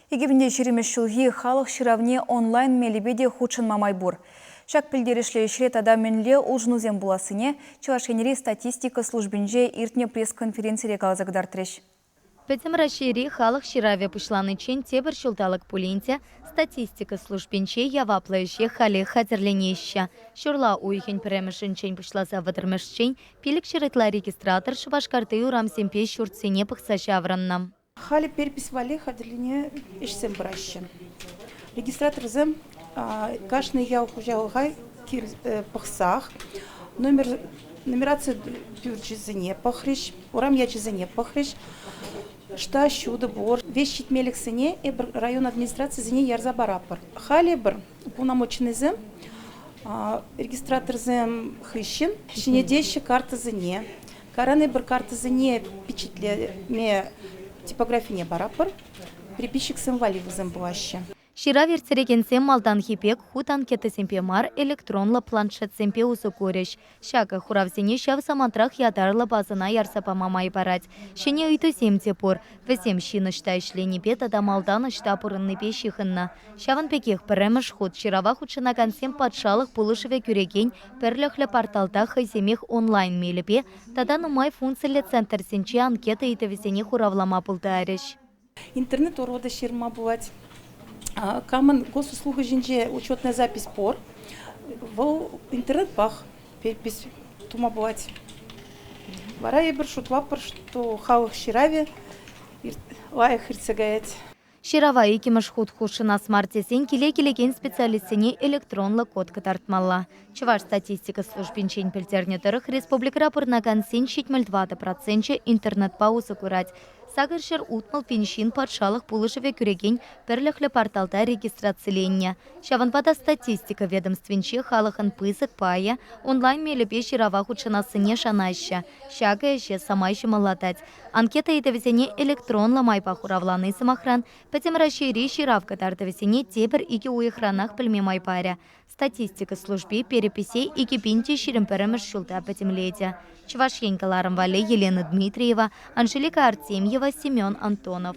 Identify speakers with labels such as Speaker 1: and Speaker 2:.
Speaker 1: Егебінде шеремеш шылғы халық шыравне онлайн мелебеде худшын мамайбур. Шак пілдерішлі шрет адаменле ұлжынузен буласыне, Чувашкенери статистика службинже иртне пресс-конференции галзагдар треш.
Speaker 2: Петем расшири халық шыраве пушланы чен тебір шулталық пулинте статистика службинче яваплающие хали хатерленеща. Шурла уйхен премешін чен пушласа ватырмешчен, пилік шырытла регистратор Шубашкарты урамсемпе шуртсене пықса шавраннам.
Speaker 3: Хали перепись вали хатерлине ишсем бращен. Регистратор зем кашный я ухужалгай кир пахсах. Нумерация бюджетзене пахриш, урам я чизене пахриш. Шта щуда бор вещит мелексене и район администрации зене ярза барапар. Хали бр полномоченный зем регистратор зем хыщен, шинедещи карта зене. Караны бр карта зене печатле ме типография не барапар, приписчик символив зем блаще.
Speaker 2: Шира верцерегенсем малдан хипек худ анкета семпемар электронла планшет семпе усукуреш. Шака хуравзене шав самантрах ядарла базына ярсапа мамай барать. Шене уйты семтепур. Весем шинышта ишленепе тада малдан ышта пурынныпе шихынна. Шаван пекех піремеш худ. Ширава худшынаган сем патшалық пулышыве күреген перлехлі порталта хайсемех онлайн мелепе. Тада нумай функциялы центр сенче анкета итавесене хуравлама пултареш.
Speaker 3: Интернет урода ширма бывать. Камен госуслуга жинже учетная запись пор. В интернет пах перепись тума бывать. Вара ебер шутвапар, что халық шираве лайх ирцегаять.
Speaker 2: Ширава икимаш худ хушына смартесен келе-келеген специалистене электронлы код катартмалла. Чуваш статистика службинчен пельтернетерых республика рапорнаган сен 72% интернет паузы курать. Сагаршер утмал пеншин патшалық пулышыве күреген перліхлі порталта регистрацияленне. Шаванпада статистика ведомственче халықын пысық пая онлайн мелепе ширава худшынасыне шанайшы. Шага еше самайшы малатать. Анкета етавесене электронла майпа хуравланы самахран, пәтем расшири ширавка тартавесене тебір ике уйхранах пілме майпаря. Статистика службе переписей ике пинте ширимперемеш шулта пәтемлете. Чувашенькаларым Вале, Елена Дмитриева, Анжелика Артемьева, Семен Антонов.